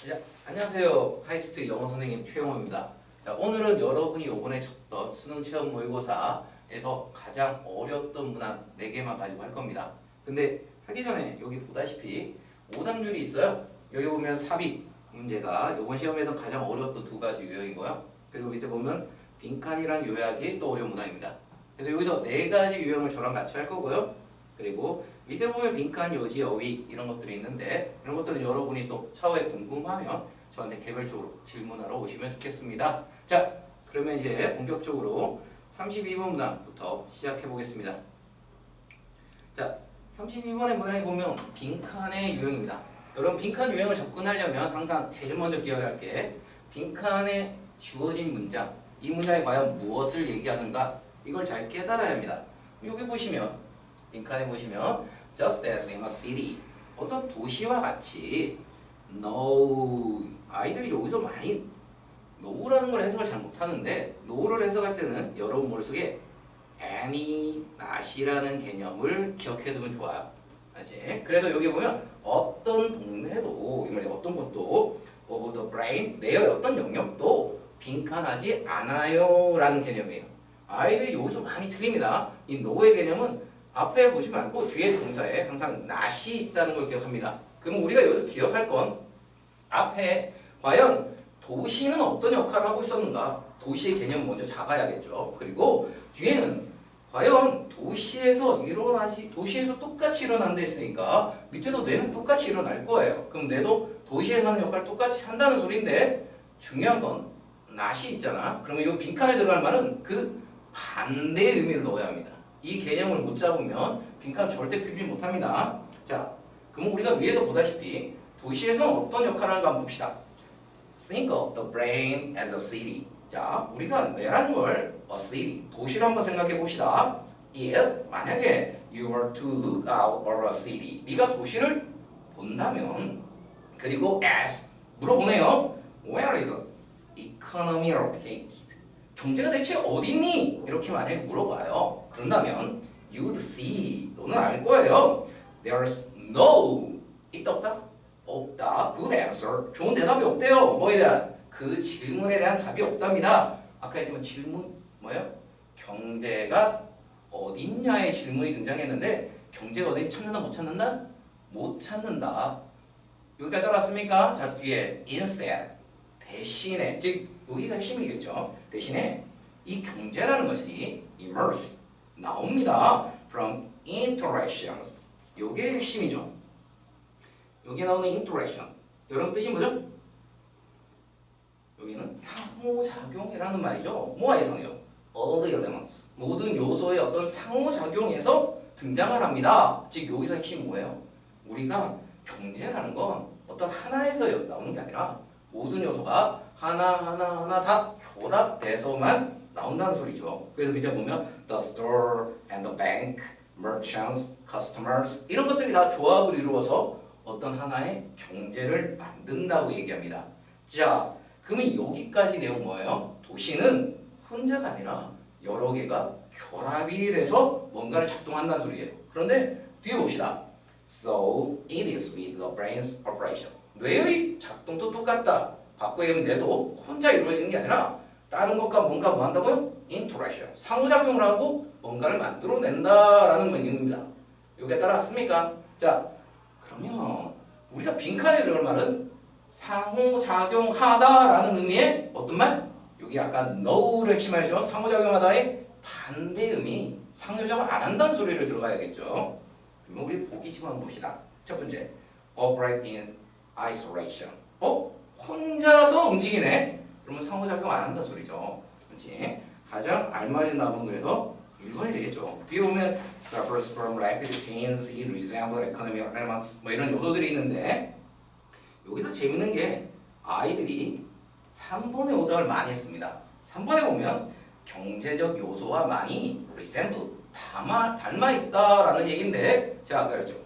자, 안녕하세요. 하이스트 영어 선생님 최영호입니다. 자, 오늘은 여러분이 요번에 쳤던 수능 체험 모의고사에서 가장 어려웠던 문항 4개만 가지고 할 겁니다. 근데 하기 전에 여기 보다시피 오답률이 있어요. 여기 보면 삽입 문제가 요번 시험에서 가장 어려웠던 2가지 유형이고요. 그리고 밑에 보면 빈칸이란 요약이 또 어려운 문항입니다. 그래서 여기서 4가지 유형을 저랑 같이 할 거고요. 그리고 밑에 보면 빈칸, 요지, 어휘 이런 것들이 있는데 이런 것들은 여러분이 또 차후에 궁금하면 저한테 개별적으로 질문하러 오시면 좋겠습니다. 자, 그러면 이제 본격적으로 32번 문항부터 시작해 보겠습니다. 자, 32번의 문항에 보면 빈칸의 유형입니다. 여러분 빈칸 유형을 접근하려면 항상 제일 먼저 기억할 게 빈칸에 주어진 문장, 이 문장이 과연 무엇을 얘기하는가 이걸 잘 깨달아야 합니다. 여기 보시면 빈칸에 보시면 just as in a city 어떤 도시와 같이 no 아이들이 여기서 많이 no라는 걸 해석을 잘 못하는데 no를 해석할 때는 여러분 머릿속에 any, not이라는 개념을 기억해두면 좋아요. 알지? 그래서 여기 보면 어떤 동네도 이 말이 어떤 곳도 of the brain 뇌의 어떤 영역도 빈칸하지 않아요 라는 개념이에요. 아이들이 여기서 많이 틀립니다. 이 no의 개념은 앞에 보지 말고 뒤에 동사에 항상 not이 있다는 걸 기억합니다. 그럼 우리가 여기서 기억할 건 앞에 과연 도시는 어떤 역할을 하고 있었는가 도시의 개념을 먼저 잡아야겠죠. 그리고 뒤에는 과연 도시에서 똑같이 일어난다 했으니까 밑에도 뇌는 똑같이 일어날 거예요. 그럼 뇌도 도시에서 하는 역할을 똑같이 한다는 소리인데 중요한 건 not이 있잖아. 그러면 이 빈칸에 들어갈 말은 그 반대의 의미를 넣어야 합니다. 이 개념을 못 잡으면 빈칸 절대 표시 못합니다. 자, 그럼 우리가 위에서 보다시피 도시에서는 어떤 역할을 하는가 한번 봅시다. Think of the brain as a city. 자, 우리가 뇌라는 걸 a city, 도시로 한번 생각해 봅시다. If 만약에 you were to look out over a city, 네가 도시를 본다면 그리고 ask 물어보네요. Where is economy located? 경제가 대체 어디 있니? 이렇게 만약에 물어봐요. 그런다면 you'd see, 너는 알 거예요. There's no, 있다 없다? 없다. Good answer, 좋은 대답이 없대요. 뭐에 대한? 그 질문에 대한 답이 없답니다. 아까 했지만 질문 뭐예요? 경제가 어디 있냐의 질문이 등장했는데 경제가 어디 찾는다 못 찾는다? 못 찾는다. 여기까지 따라왔습니까? 자, 뒤에 instead, 대신에, 즉 여기가 핵심이겠죠. 대신에 이 경제라는 것이 emerge, 나옵니다. from interactions. 요게 핵심이죠. 여기 나오는 interaction. 여러분 뜻이 뭐죠? 여기는 상호작용이라는 말이죠. 뭐와 예상이죠? All the elements. 모든 요소의 어떤 상호작용에서 등장을 합니다. 즉 여기서 핵심이 뭐예요? 우리가 경제라는 건 어떤 하나에서 나오는 게 아니라 모든 요소가 하나하나 다 결합돼서만 나온다는 소리죠. 그래서 밑에 보면 the store and the bank, merchants, customers 이런 것들이 다 조합을 이루어서 어떤 하나의 경제를 만든다고 얘기합니다. 자, 그러면 여기까지 내용 뭐예요? 도시는 혼자가 아니라 여러 개가 결합이 돼서 뭔가를 작동한다는 소리예요. 그런데 뒤에 봅시다. So it is with the brain's operation. 뇌의 작동도 똑같다. 바꿔 얘기하면 뇌도 혼자 이루어지는 게 아니라 다른 것과 뭔가 뭐 한다고요? interaction. 상호작용을 하고 뭔가를 만들어낸다라는 의미입니다. 여기에 따라왔습니까? 자, 그러면 우리가 빈칸에 들어갈 말은 상호작용하다라는 의미의 어떤 말? 여기 아까 no를 핵심하죠. 상호작용하다의 반대 의미, 상호작용을 안 한다는 소리를 들어가야겠죠. 그러면 우리 보기식 한번 봅시다. 첫 번째, operate in isolation. 혼자서 움직이네. 그러면 상호작용 안 한다는 소리죠. 그렇지? 가장 알맞은 나무에서 1번이 되겠죠. 뒤에 보면 suffers from rapid change, it resembles economic elements 뭐 이런 요소들이 있는데 여기서 재밌는 게 아이들이 3번의 오답을 많이 했습니다. 3번에 보면 경제적 요소와 많이 resemble, 닮아 있다라는 얘기인데 제가 아까 그랬죠.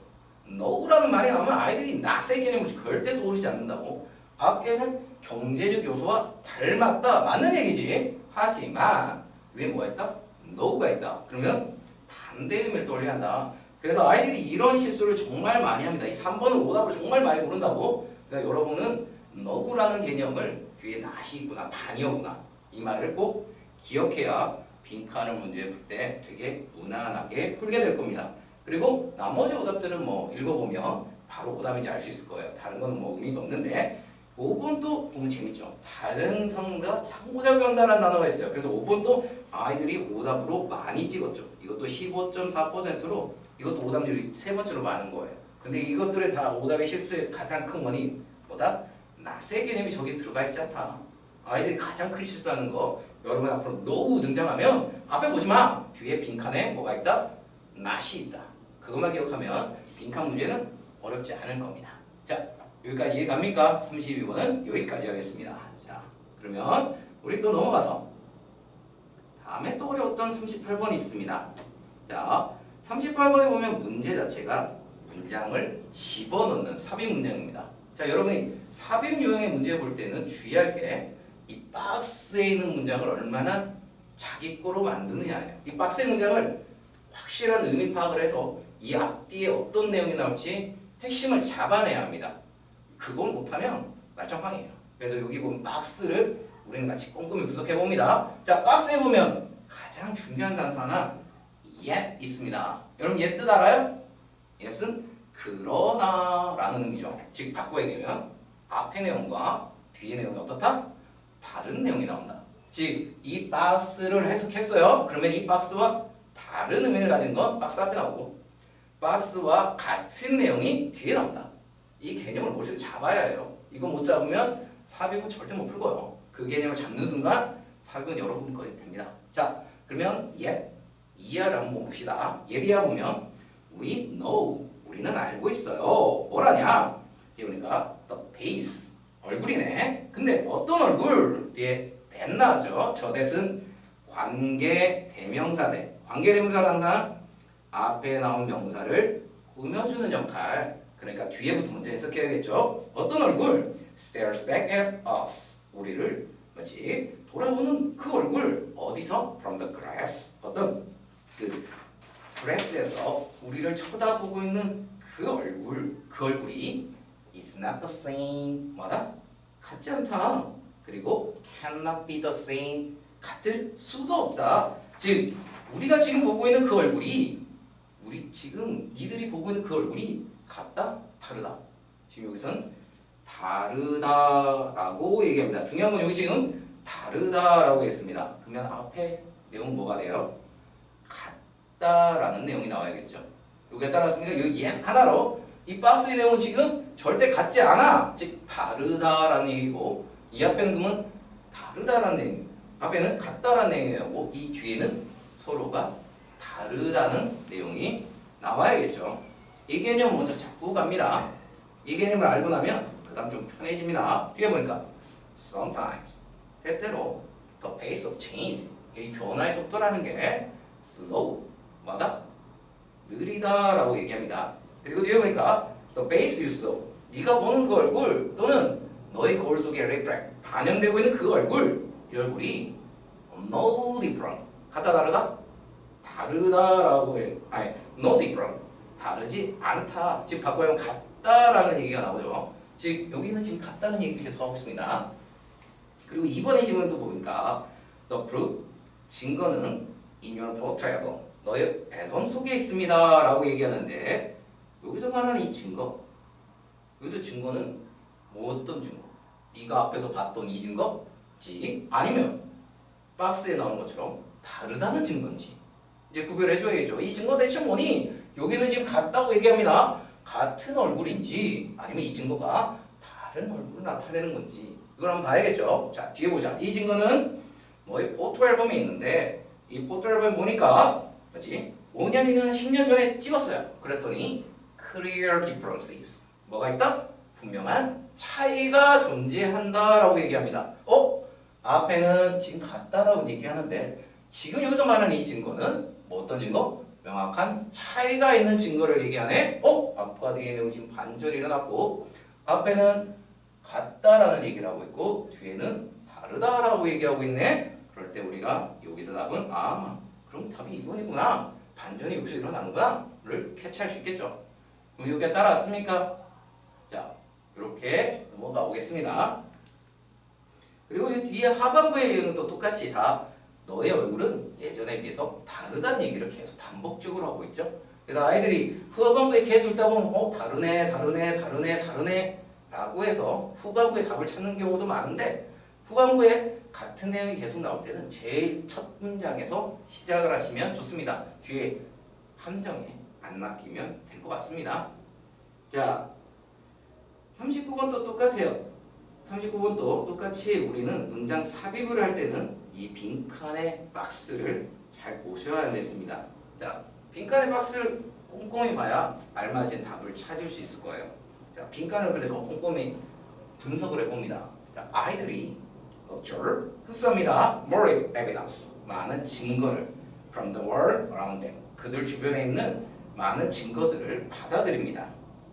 no라는 말이 나오면 아이들이 not의 개념을 절대 떠오르지 않는다고. 앞에는 경제적 요소와 닮았다. 맞는 얘기지. 하지만 위에 뭐가 있다? no가 있다. 그러면 반대 의미를 떠올려야 한다. 그래서 아이들이 이런 실수를 정말 많이 합니다. 이 3번은 오답을 정말 많이 모른다고. 그러니까 여러분은 no라는 개념을 뒤에 not이 있구나, 반이었구나 이 말을 꼭 기억해야 빈칸을 문제 풀 때 되게 무난하게 풀게 될 겁니다. 그리고 나머지 오답들은 뭐 읽어보면 바로 오답인지 알 수 있을 거예요. 다른 건 뭐 의미가 없는데 5번도 보면 재밌죠. 다른 성과 상호작용한다는 단어가 있어요. 그래서 5번도 아이들이 오답으로 많이 찍었죠. 이것도 15.4%로 이것도 오답률이 세 번째로 많은 거예요. 근데 이것들의 다 오답의 실수의 가장 큰 원인 뭐다? 낫의 개념이 저기 들어가 있지 않다. 아이들이 가장 큰 실수하는 거 여러분 앞으로 no 등장하면 앞에 보지 마. 뒤에 빈칸에 뭐가 있다? 낫이 있다. 그것만 기억하면 빈칸 문제는 어렵지 않을 겁니다. 자, 여기까지 이해갑니까? 32번은 여기까지 하겠습니다. 자, 그러면 우리 또 넘어가서 다음에 또 어려웠던 38번이 있습니다. 자, 38번에 보면 문제 자체가 문장을 집어넣는 삽입 문장입니다. 자, 여러분이 삽입 유형의 문제 볼 때는 주의할 게 이 박스에 있는 문장을 얼마나 자기 거로 만드느냐예요. 이 박스의 문장을 확실한 의미 파악을 해서 이 앞뒤에 어떤 내용이 나올지 핵심을 잡아내야 합니다. 그걸 못하면 말짱팡이에요. 그래서 여기 보면 박스를 우리는 같이 꼼꼼히 분석해 봅니다. 자, 박스에 보면 가장 중요한 단서 하나 yet 있습니다. 여러분 yet 뜻 알아요? yet은 그러나 라는 의미죠. 즉 바꿔 얘기하면 앞의 내용과 뒤의 내용이 어떻다? 다른 내용이 나온다. 즉 이 박스를 해석했어요. 그러면 이 박스와 다른 의미를 가진 건 박스 앞에 나오고 박스와 같은 내용이 뒤에 나온다. 이 개념을 머릿속에 잡아야 해요. 이거 못 잡으면 삽입은 절대 못 풀고요. 그 개념을 잡는 순간 삽입은 여러분 거에 됩니다. 자, 그러면 yet, 이하를 한번 봅시다. yet이하 보면 we know, 우리는 알고 있어요. 뭐라냐? 그러니까 the face, 얼굴이네. 근데 어떤 얼굴? 뒤에 that 나죠. 저 that은 관계 대명사대. 관계 대명사는 항상 앞에 나온 명사를 꾸며주는 역할. 그러니까 뒤에부터 먼저 해석해야겠죠. 어떤 얼굴? stares back at us. 우리를 뭐지? 돌아보는 그 얼굴. 어디서? from the grass. 어떤 그 grass에서 우리를 쳐다보고 있는 그 얼굴. 그 얼굴이 is not the same. 뭐다? 같지 않다. 그리고 cannot be the same. 같을 수도 없다. 즉 우리가 지금 보고 있는 그 얼굴이 우리 지금 니들이 보고 있는 그 얼굴이 같다? 다르다. 지금 여기서는 다르다라고 얘기합니다. 중요한 건 여기 지금 다르다라고 했습니다. 그러면 앞에 내용은 뭐가 돼요? 같다라는 내용이 나와야겠죠. 여기에 따랐으니까 여기 하나로 이 박스의 내용은 지금 절대 같지 않아. 즉 다르다라는 얘기고 이 앞에는 그러면 다르다라는 내용, 앞에는 같다라는 내용이고 이 뒤에는 서로가 다르다는 내용이 나와야겠죠. 이 개념 먼저 잡고 갑니다. 이 개념을 알고 나면 그 다음 좀 편해집니다. 뒤에 보니까 sometimes, 때때로 the pace of change, 이 변화의 속도라는 게 slow, 뭐다? 느리다라고 얘기합니다. 그리고 뒤에 보니까 the face you saw, 네가 보는 그 얼굴 또는 너의 거울 속에 reflect, 반영되고 있는 그 얼굴, 이 얼굴이 no different, 같다 다르다? 다르다라고 해. 아니, no different, 다르지 않다. 즉 바꿔보면 같다라는 얘기가 나오죠. 즉 여기는 지금 같다는 얘기를 계속 하고 있습니다. 그리고 이번에 질문도 보니까 the proof, 증거는 in your portable, 너의 앨범 속에 있습니다 라고 얘기하는데 여기서 말하는 이 증거, 여기서 증거는 뭐 어떤 증거? 네가 앞에도 봤던 이 증거지? 아니면 박스에 나오는 것처럼 다르다는 증거인지 이제 구별해줘야겠죠. 이 증거 대체 뭐니? 여기는 지금 같다고 얘기합니다. 같은 얼굴인지 아니면 이 증거가 다른 얼굴을 나타내는 건지 이걸 한번 봐야겠죠. 자, 뒤에 보자. 이 증거는 뭐의 포토 앨범에 있는데 이 포토 앨범 보니까 뭐지? 5년이나 10년 전에 찍었어요. 그랬더니 clear differences, 뭐가 있다? 분명한 차이가 존재한다라고 얘기합니다. 앞에는 지금 같다라고 얘기하는데 지금 여기서 말하는 이 증거는 뭐 어떤 증거? 명확한 차이가 있는 증거를 얘기하네. 앞과 뒤에 내용 지금 반절이 일어났고 앞에는 같다라는 얘기를 하고 있고 뒤에는 다르다라고 얘기하고 있네. 그럴 때 우리가 여기서 답은 그럼 답이 이번이구나. 반전이 여기서 일어나는구나를 캐치할 수 있겠죠. 그럼 여기에 따라왔습니까? 자, 이렇게 넘어가 보겠습니다. 그리고 이 뒤에 하반부의 내용은 또 똑같이 다 너의 얼굴은 예전에 비해서 다르다는 얘기를 계속 반복적으로 하고 있죠. 그래서 아이들이 후반부에 계속 읽다 보면 다르네 라고 해서 후반부에 답을 찾는 경우도 많은데 후반부에 같은 내용이 계속 나올 때는 제일 첫 문장에서 시작을 하시면 좋습니다. 뒤에 함정에 안 낚이면 될 것 같습니다. 자, 39번도 똑같아요. 39번도 똑같이 우리는 문장 삽입을 할 때는 이 빈칸의 박스를 잘 보셔야 되겠습니다. 자, 빈칸의 박스를 꼼꼼히 봐야 알맞은 답을 찾을 수 있을 거예요. 자, 빈칸을 그래서 꼼꼼히 분석을 해봅니다. 자, 아이들이 observe, 흡수합니다. more evidence, 많은 증거를 from the world around them, 그들 주변에 있는 많은 증거들을 받아들입니다.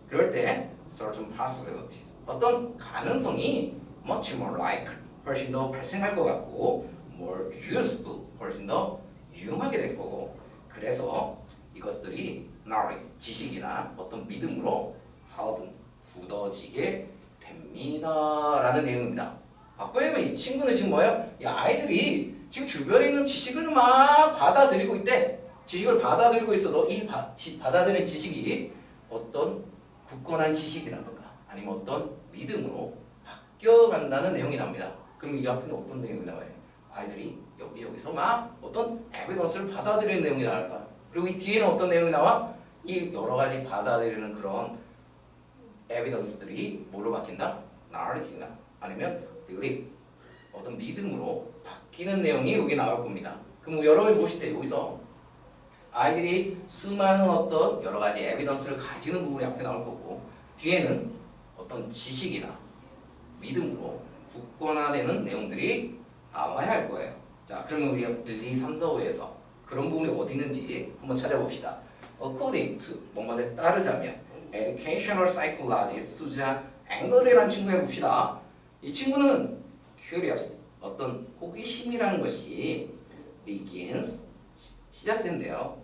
그럴 때 certain possibilities, 어떤 가능성이 much more likely, 훨씬 더 발생할 것 같고 more useful, 훨씬 더 유용하게 될 거고 그래서 이것들이 knowledge, 지식이나 어떤 믿음으로 harden, 굳어지게 됩니다. 라는 내용입니다. 바꿔보면 이 친구는 지금 뭐예요? 이 아이들이 지금 주변에 있는 지식을 막 받아들이고 있대. 지식을 받아들이고 있어도 이 받아들인 지식이 어떤 굳건한 지식이라든가 아니면 어떤 믿음으로 바뀌어간다는 내용이 나옵니다. 그럼 이 앞에는 어떤 내용이 나와요? 아이들이 여기서 막 어떤 에비던스를 받아들이는 내용이 나올까? 그리고 이 뒤에는 어떤 내용이 나와? 이 여러 가지 받아들이는 그런 에비던스들이 뭐로 바뀐다? knowledge나 아니면 belief, 어떤 믿음으로 바뀌는 내용이 여기 나올 겁니다. 그럼 여러분이 보실 때 여기서 아이들이 수많은 어떤 여러 가지 에비던스를 가지는 부분이 앞에 나올 거고 뒤에는 어떤 지식이나 믿음으로 굳건화되는 내용들이 나와야 할 거예요. 자, 그러면 우리 1, 2, 3, 4, 5에서 그런 부분이 어디 있는지 한번 찾아봅시다. According to, 뭔가에 따르자면 Educational Psychologist 수잔 앵글이라는 친구 해봅시다. 이 친구는 curious, 어떤 호기심이라는 것이 begins, 시작된대요.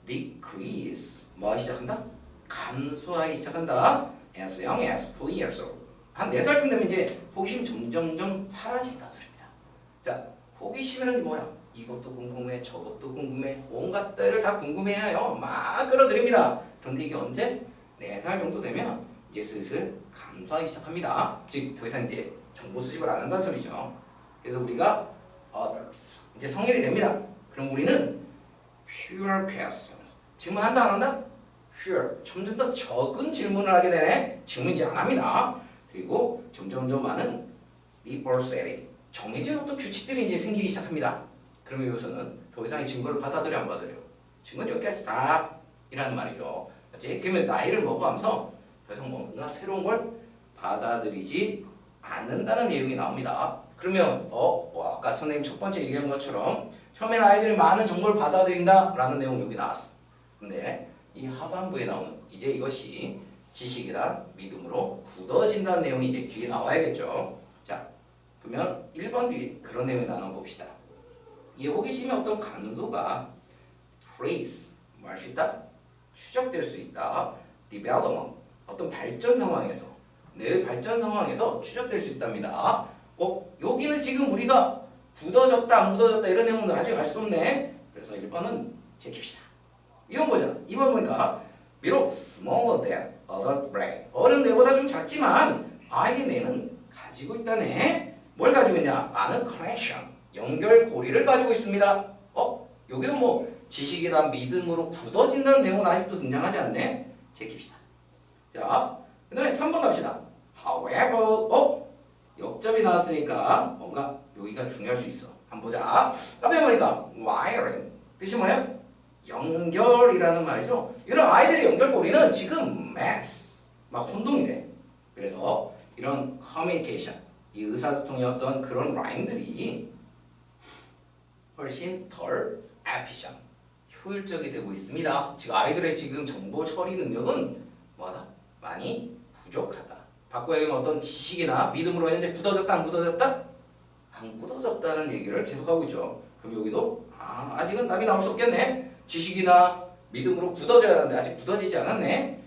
decrease, 뭐 시작한다? 감소하기 시작한다. as young as 2 years old. 한 4살쯤 되면 이제 호기심이 점점점 사라진다는 소리입니다. 자, 호기심이라는 게 뭐야? 이것도 궁금해, 저것도 궁금해, 온갖 데를 다 궁금해해요. 막 끌어들입니다. 그런데 이게 언제? 4살 정도 되면 이제 슬슬 감소하기 시작합니다. 즉, 더 이상 이제 정보 수집을 안 한다는 소리죠. 그래서 우리가 others, 이제 성인이 됩니다. 그럼 우리는 fewer questions, 질문한다 안 한다? fewer, 점점 더 적은 질문을 하게 되네. 질문이지 안 합니다. 그리고 점점 더 많은 reverse, 정해진 어떤 규칙들이 이제 생기기 시작합니다. 그러면 여기서는 더 이상의 증거를 받아들여 안 받아들여? 증거는 여기까지 stop이라는 말이죠. 그렇지? 그러면 나이를 먹어가면서 더 이상 뭔가 새로운 걸 받아들이지 않는다는 내용이 나옵니다. 그러면 아까 선생님 첫 번째 얘기한 것처럼 처음에는 아이들이 많은 정보를 받아들인다라는 내용이 여기 나왔어. 근데 이 하반부에 나오는 이제 이것이 지식이나 믿음으로 굳어진다는 내용이 이제 뒤에 나와야겠죠. 자, 그러면 1번 뒤에 그런 내용을 나눠봅시다. 이 호기심의 어떤 감소가 trace, 뭐 할 수 있다? 추적될 수 있다. development, 어떤 발전 상황에서, 내 발전 상황에서 추적될 수 있답니다. 여기는 지금 우리가 굳어졌다, 안 굳어졌다 이런 내용은 아직 알 수 없네. 그래서 1번은 제킵시다. 2번 보자. 2번 보니까 비록 smaller than adult brain, 어른 뇌보다 좀 작지만 아이의 뇌는 가지고 있다네. 뭘 가지고 있냐? 많은 connection, 연결고리를 가지고 있습니다. 여기도 뭐 지식이나 믿음으로 굳어진다는 내용은 아직도 등장하지 않네. 제킵시다. 자, 그 다음에 3번 갑시다. However, 역접이 나왔으니까 뭔가 여기가 중요할 수 있어. 한번 보자. 앞에 보니까 wiring, 뜻이 뭐예요? 연결이라는 말이죠. 이런 아이들의 연결고리는 지금 mess, 막 혼동이래. 그래서 이런 communication, 이 의사소통의 어떤 그런 라인들이 훨씬 덜 efficient, 효율적이 되고 있습니다. 지금 아이들의 지금 정보 처리 능력은 뭐하다? 많이 부족하다. 바꿔 얘기하면 어떤 지식이나 믿음으로 현재 굳어졌다, 안 굳어졌다? 안 굳어졌다는 얘기를 계속하고 있죠. 그럼 여기도 아직은 답이 나올 수 없겠네. 지식이나 믿음으로 굳어져야 하는데 아직 굳어지지 않았네.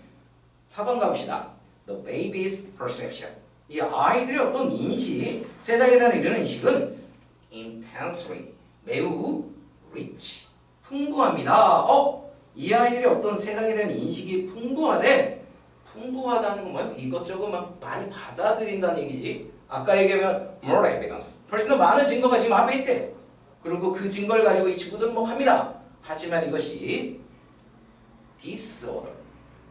4번 가봅시다. The baby's perception, 이 아이들의 어떤 인식, 세상에 대한 이런 인식은 intensely, 매우 rich, 풍부합니다. 이 아이들의 어떤 세상에 대한 인식이 풍부하대. 풍부하다는 건 뭐예요? 이것저것 막 많이 받아들인다는 얘기지. 아까 얘기하면 more evidence. 훨씬 더 많은 증거가 지금 앞에 있대. 그리고 그 증거를 가지고 이 친구들은 뭐 합니다. 하지만 이것이 disorder.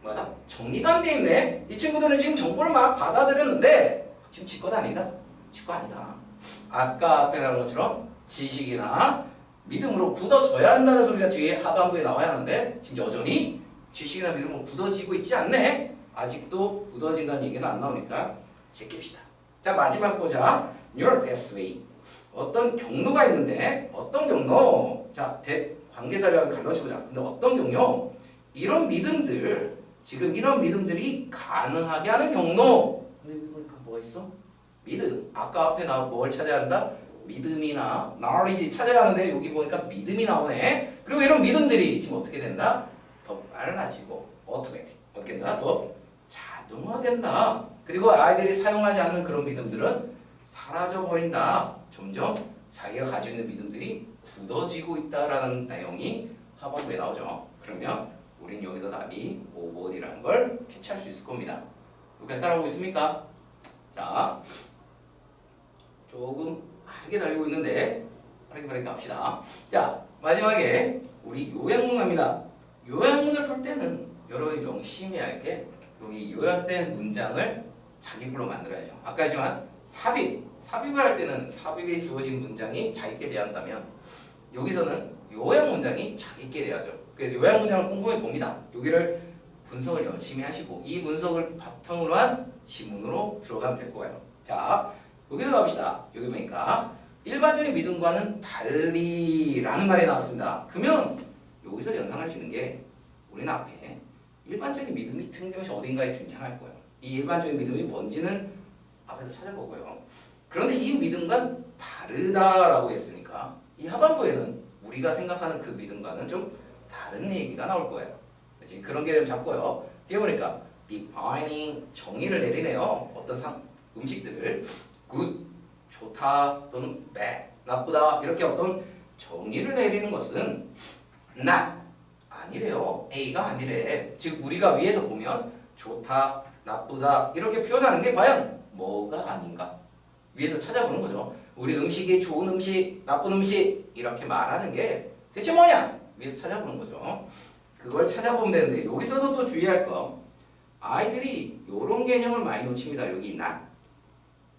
뭐다? 정리가 안 돼 있네. 이 친구들은 지금 정보를 막 받아들였는데 지금 지 것 아니다. 지 거 아니다. 아까 앞에 나온 것처럼 지식이나 믿음으로 굳어져야 한다는 소리가 뒤에 하반부에 나와야 하는데 지금 여전히 지식이나 믿음으로 굳어지고 있지 않네. 아직도 굳어진다는 얘기는 안 나오니까 제낍시다. 자, 마지막 보자. Your pathway. 어떤 경로가 있는데 어떤 경로? 자, 관계사를 갈라치보자. 근데 어떤 경로? 이런 믿음들, 지금 이런 믿음들이 가능하게 하는 경로. 근데 여기 보니까 뭐가 있어? 믿음. 아까 앞에 나 뭘 찾아야 한다? 믿음이나 knowledge 찾아야 하는데 여기 보니까 믿음이 나오네. 그리고 이런 믿음들이 지금 어떻게 된다? 더 빨라지고 automatic. 어떻게 된다? 더 자동화된다. 그리고 아이들이 사용하지 않는 그런 믿음들은 사라져버린다. 점점 자기가 가지고 있는 믿음들이 굳어지고 있다라는 내용이 하반부에 나오죠. 그러면 우린 여기서 답이 5번이라는 걸 캐치할 수 있을 겁니다. 여기 따라오고 있습니까? 자, 조금 빠르게 달리고 있는데 빠르게 갑시다. 자, 마지막에 우리 요약문 갑니다. 요약문을 풀 때는 여러분이 명심해야 할 게 여기 요약된 문장을 자기 걸로 만들어야죠. 아까 했지만 삽입을 할 때는 삽입에 주어진 문장이 자기께 대한다면 여기서는 요약 문장이 자기께 대하죠. 그래서 요약 문장을 꼼꼼히 봅니다. 여기를 분석을 열심히 하시고 이 분석을 바탕으로 한 지문으로 들어가면 될 거예요. 자, 여기서 갑시다. 여기 보니까 일반적인 믿음과는 달리라는 말이 나왔습니다. 그러면 여기서 연상할 수 있는 게 우리는 앞에 일반적인 믿음이 틈김없이 어딘가에 등장할 거예요. 이 일반적인 믿음이 뭔지는 앞에서 찾아보고요. 그런데 이 믿음과는 다르다라고 했으니까 이 하반부에는 우리가 생각하는 그 믿음과는 좀 다른 얘기가 나올 거예요. 그렇지? 그런 게 좀 잡고요. 뒤에 보니까 defining 정의를 내리네요. 어떤 음식들을 good, 좋다 또는 bad, 나쁘다 이렇게 어떤 정의를 내리는 것은 not, 아니래요. A가 아니래. 즉 우리가 위에서 보면 좋다, 나쁘다 이렇게 표현하는 게 과연 뭐가 아닌가? 위에서 찾아보는 거죠. 우리 음식이 좋은 음식, 나쁜 음식 이렇게 말하는 게 대체 뭐냐? 위에서 찾아보는 거죠. 그걸 찾아보면 되는데 여기서도 또 주의할 거 아이들이 이런 개념을 많이 놓칩니다. 여기 난.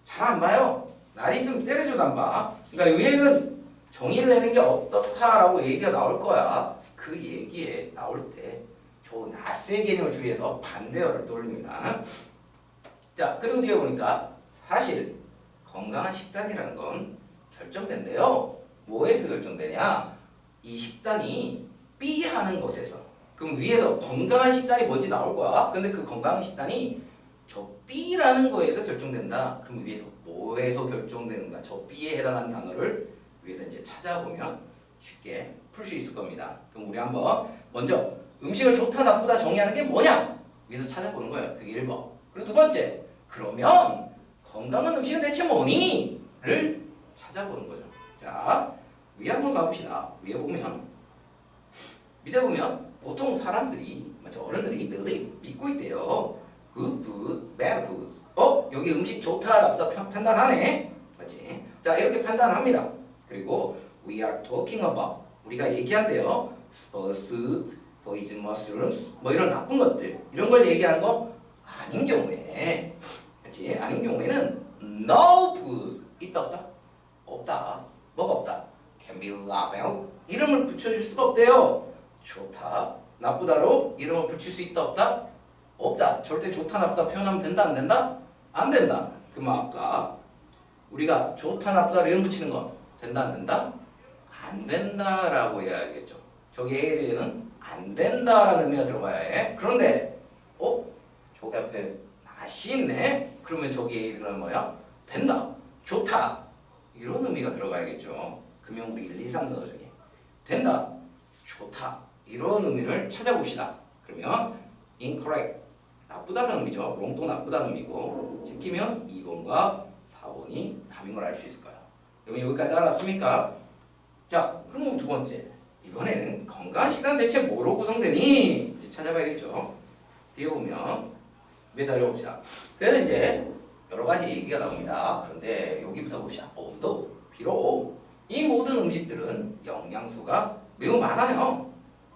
잘 안 봐요. 날 있으면 때려줘도 안 봐. 그러니까 위에는 정의를 내는 게 어떻다라고 얘기가 나올 거야. 그 얘기에 나올 때 저 낫의 개념을 주의해서 반대어를 떠올립니다. 자, 그리고 뒤에 보니까 사실 건강한 식단이라는 건 결정된대요. 뭐에서 결정되냐? 이 식단이 B 하는 것에서. 그럼 위에서 건강한 식단이 뭔지 나올 거야. 근데 그 건강한 식단이 저 B라는 거에서 결정된다. 그럼 위에서 뭐에서 결정되는가? 저 B에 해당하는 단어를 위에서 이제 찾아보면 쉽게 풀 수 있을 겁니다. 그럼 우리 한번 먼저 음식을 좋다 나쁘다 정의하는 게 뭐냐? 위에서 찾아보는 거예요. 그게 1번. 그리고 두 번째, 그러면 건강한 음식은 대체 뭐니? 를 찾아보는 거죠. 자, 위에 한번 가봅시다. 위에 보면 밑에 보면 보통 사람들이 어른들이 believe, 믿고 있대요. good food, bad food. 여기 음식 좋다 나쁘다 판단하네. 맞지? 자, 이렇게 판단합니다. 그리고 we are talking about, 우리가 얘기한대요. spoiled food, poison mushrooms, 뭐 이런 나쁜 것들 이런 걸 얘기하는 거 아닌 경우에, 그렇지? 아닌 경우에는 no food, 있다 없다? 없다. 뭐가 없다? can be labeled, 이름을 붙여줄 수가 없대요. 좋다, 나쁘다로 이름을 붙일 수 있다 없다? 없다. 절대 좋다 나쁘다 표현하면 된다 안 된다? 안 된다. 그럼 아까 우리가 좋다 나쁘다로 이름 붙이는 건 된다 안 된다? 안 된다라고 해야겠죠. 저기 A에 대해서는 안 된다라는 의미가 들어가야 해. 그런데 저기 앞에 낫이 있네? 그러면 저기 A에 들어가는 뭐야? 된다, 좋다 이런 의미가 들어가야겠죠. 그러면 우리 1, 2, 3 단어 중에 된다, 좋다 이런 의미를 찾아봅시다. 그러면 incorrect, 나쁘다는 의미죠. 롱도 나쁘다는 의미고 시키면 2번과 4번이 답인 걸 알 수 있을 거예요. 여러분 여기까지 알았습니까? 자, 그럼 두 번째. 이번에는 건강한 식단은 대체 뭐로 구성되니? 이제 찾아봐야겠죠. 뒤에 보면 매달려 봅시다. 그래서 이제 여러 가지 얘기가 나옵니다. 그런데 여기부터 봅시다. 온도. 비록 이 모든 음식들은 영양소가 매우 많아요.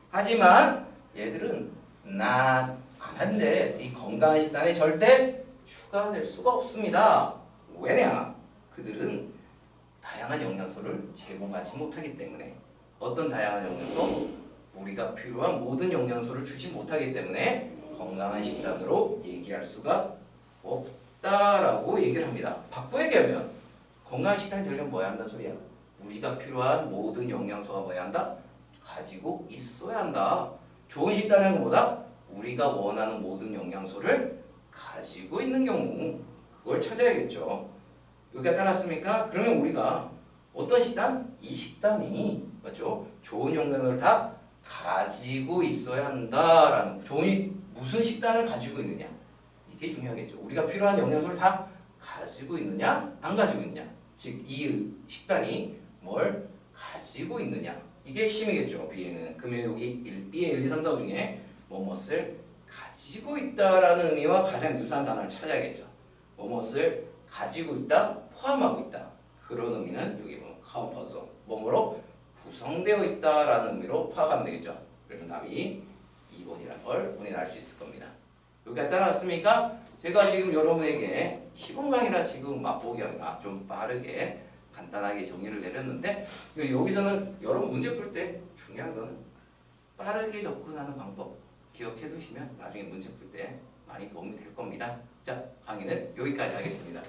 하지만 얘들은 많은데 이 건강한 식단에 절대 추가될 수가 없습니다. 왜냐? 그들은 다양한 영양소를 제공하지 못하기 때문에. 어떤 다양한 영양소? 우리가 필요한 모든 영양소를 주지 못하기 때문에 건강한 식단으로 얘기할 수가 없다라고 얘기를 합니다. 바꿔 얘기하면 건강한 식단이 되려면 뭐야 한다는 소리야? 우리가 필요한 모든 영양소가 뭐야 한다? 가지고 있어야 한다. 좋은 식단은 뭐다? 우리가 원하는 모든 영양소를 가지고 있는 경우 그걸 찾아야겠죠. 여기가 따랐습니까? 그러면 우리가 어떤 식단? 이 식단이 맞죠? 좋은 영양소를 다 가지고 있어야 한다라는 무슨 식단을 가지고 있느냐 이게 중요하겠죠. 우리가 필요한 영양소를 다 가지고 있느냐 안 가지고 있느냐 즉 이 식단이 뭘 가지고 있느냐 이게 핵심이겠죠. B에는 그러면 여기 B의 1, 2, 3, 4 중에 뭐뭇을 가지고 있다라는 의미와 가장 유사한 단어를 찾아야겠죠. 뭐뭇을 가지고 있다 포함하고 있다 그런 의미는 여기 보면 composed 뭐뭐로 구성되어 있다라는 의미로 파악하면 되겠죠. 그러면 답이 2번이라는 걸 본인이 알 수 있을 겁니다. 여기가 따라왔습니까? 제가 지금 여러분에게 시범강의라 지금 맛보기 아니라 좀 빠르게 간단하게 정의를 내렸는데 여기서는 여러분 문제 풀 때 중요한 거는 빠르게 접근하는 방법 기억해 두시면 나중에 문제 풀 때 많이 도움이 될 겁니다. 자, 강의는 여기까지 하겠습니다.